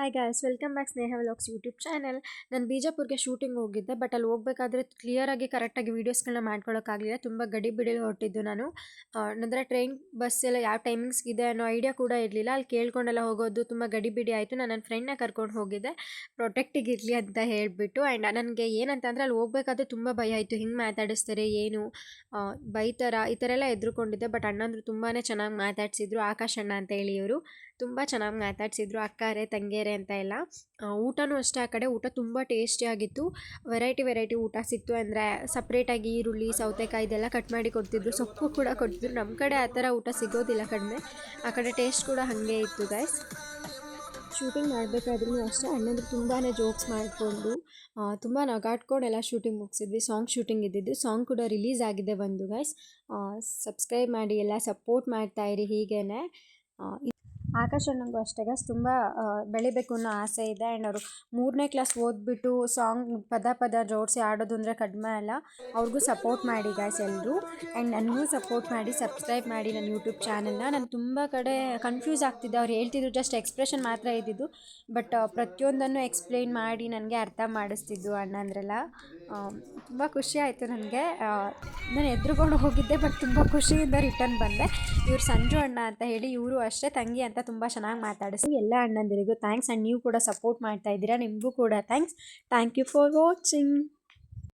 Hi guys, welcome back ಸ್ನೇಹ vlogs YouTube channel. ನಾನು ಬಿಜಾಪುರ್ಗೆ shooting ಹೋಗಿದ್ದೆ, but ಅಲ್ಲಿ ಹೋಗಬೇಕಾದ್ರೆ ಕ್ಲಿಯರಾಗಿ ಕರೆಕ್ಟಾಗಿ ವೀಡಿಯೋಸ್ಗಳನ್ನ ಮಾಡ್ಕೊಳ್ಳೋಕ್ಕಾಗಲಿಲ್ಲ. ತುಂಬ ಗಡಿಬಿಡಿಲಿ ಹೊರಟಿದ್ದು ನಾನು. ನಂತರ ಟ್ರೈನ್ ಬಸ್ ಎಲ್ಲ ಯಾವ ಟೈಮಿಂಗ್ಸ್ ಇದೆ ಅನ್ನೋ ಐಡಿಯಾ ಕೂಡ ಇರಲಿಲ್ಲ. ಅಲ್ಲಿ ಕೇಳ್ಕೊಂಡೆಲ್ಲ ಹೋಗೋದು ತುಂಬ ಗಡಿಬಿಡಿ ಆಯಿತು. ನಾನು ನನ್ನ ಫ್ರೆಂಡ್ನ ಕರ್ಕೊಂಡು ಹೋಗಿದ್ದೆ, ಪ್ರೊಟೆಕ್ಟಿಗೆ ಇರಲಿ ಅಂತ ಹೇಳಿಬಿಟ್ಟು. ಆ್ಯಂಡ್ ನನಗೆ ಏನಂತಂದರೆ ಅಲ್ಲಿ ಹೋಗಬೇಕಾದ್ರೆ ತುಂಬ ಭಯ ಆಯಿತು. ಹಿಂಗೆ ಮಾತಾಡಿಸ್ತಾರೆ ಏನು ಬೈತಾರ ಈ ಥರ ಎಲ್ಲ ಎದುರುಕೊಂಡಿದ್ದೆ. ಬಟ್ ಅಣ್ಣಂದ್ರು ತುಂಬಾ ಚೆನ್ನಾಗಿ ಮಾತಾಡಿಸಿದ್ರು. ಆಕಾಶ್ ಅಣ್ಣ ಅಂತ ಹೇಳಿ ಇವರು ತುಂಬ ಚೆನ್ನಾಗಿ ಮಾತಾಡಿಸಿದ್ರು. ಅಕ್ಕಾರೆ ತಂಗೇರೆ ಅಂತ ಎಲ್ಲ. ಊಟನೂ ಅಷ್ಟೇ, ಆ ಕಡೆ ಊಟ ತುಂಬ ಟೇಸ್ಟಿಯಾಗಿತ್ತು. ವೆರೈಟಿ ಊಟ ಸಿಕ್ತು. ಅಂದರೆ ಸಪ್ರೇಟಾಗಿ ಈರುಳ್ಳಿ ಸೌತೆಕಾಯಿ ಇದೆಲ್ಲ ಕಟ್ ಮಾಡಿ ಕೊಡ್ತಿದ್ರು, ಸೊಪ್ಪು ಕೂಡ ಕೊಡ್ತಿದ್ರು. ನಮ್ಮ ಕಡೆ ಆ ಥರ ಊಟ ಸಿಗೋದಿಲ್ಲ ಕಡಿಮೆ. ಆ ಕಡೆ ಟೇಸ್ಟ್ ಕೂಡ ಹಾಗೆ ಇತ್ತು ಗೈಸ್. ಶೂಟಿಂಗ್ ಮಾಡಬೇಕಾದ್ರೂ ಅಷ್ಟೇ ಅಣ್ಣಂದ್ರು ತುಂಬಾ ಜೋಕ್ಸ್ ಮಾಡಿಕೊಂಡು ತುಂಬ ನಗಾಡ್ಕೊಂಡು ಎಲ್ಲ ಶೂಟಿಂಗ್ ಮುಗಿಸಿದ್ವಿ. ಸಾಂಗ್ ಶೂಟಿಂಗ್ ಇದ್ದಿದ್ದು, ಸಾಂಗ್ ಕೂಡ ರಿಲೀಸ್ ಆಗಿದೆ ಬಂದು ಗೈಸ್. ಸಬ್ಸ್ಕ್ರೈಬ್ ಮಾಡಿ, ಎಲ್ಲ ಸಪೋರ್ಟ್ ಮಾಡ್ತಾಯಿರಿ ಹೀಗೇ. ಆಕಾಶ್ ಅಣ್ಣಂಗೂ ಅಷ್ಟೇ ಗೈಸ್, ತುಂಬ ಬೆಳಿಬೇಕು ಅನ್ನೋ ಆಸೆ ಇದೆ. ಆ್ಯಂಡ್ ಅವರು 3ನೇ ಕ್ಲಾಸ್ ಓದ್ಬಿಟ್ಟು ಸಾಂಗ್ ಪದ ಜೋಡಿಸಿ ಆಡೋದು ಅಂದರೆ ಕಡಿಮೆ ಅಲ್ಲ. ಅವ್ರಿಗೂ ಸಪೋರ್ಟ್ ಮಾಡಿ ಗೈಸ್ ಎಲ್ಲರೂ. ಆ್ಯಂಡ್ ನನಗೂ ಸಪೋರ್ಟ್ ಮಾಡಿ, ಸಬ್ಸ್ಕ್ರೈಬ್ ಮಾಡಿ ನನ್ನ ಯೂಟ್ಯೂಬ್ ಚಾನಲ್ನ. ನಾನು ತುಂಬ ಕಡೆ ಕನ್ಫ್ಯೂಸ್ ಆಗ್ತಿದ್ದೆ. ಅವ್ರು ಹೇಳ್ತಿದ್ರು ಜಸ್ಟ್ ಎಕ್ಸ್ಪ್ರೆಷನ್ ಮಾತ್ರ ಇದ್ದಿದ್ದು, ಬಟ್ ಪ್ರತಿಯೊಂದನ್ನು ಎಕ್ಸ್ಪ್ಲೈನ್ ಮಾಡಿ ನನಗೆ ಅರ್ಥ ಮಾಡಿಸ್ತಿದ್ದು ಅಣ್ಣಂದ್ರೆಲ್ಲ. ತುಂಬ ಖುಷಿ ಆಯಿತು ನನಗೆ. ನಾನು ಎದುರುಗೊಂಡು ಹೋಗಿದ್ದೆ, ಬಟ್ ತುಂಬ ಖುಷಿಯಿಂದ ರಿಟರ್ನ್ ಬಂದೆ. ಇವ್ರು ಸಂಜು ಅಣ್ಣ ಅಂತ ಹೇಳಿ, ಇವರು ಅಷ್ಟೇ ತಂಗಿ ಅಂತ ತುಂಬ ಚೆನ್ನಾಗಿ ಮಾತಾಡಿಸ್ತು. ಎಲ್ಲ ಅಣ್ಣಂದಿರಿಗೂ ಥ್ಯಾಂಕ್ಸ್. ಆ್ಯಂಡ್ ನೀವು ಕೂಡ ಸಪೋರ್ಟ್ ಮಾಡ್ತಾ ಇದ್ದೀರಾ, ನಿಮಗೂ ಕೂಡ thanks. Thank you for watching.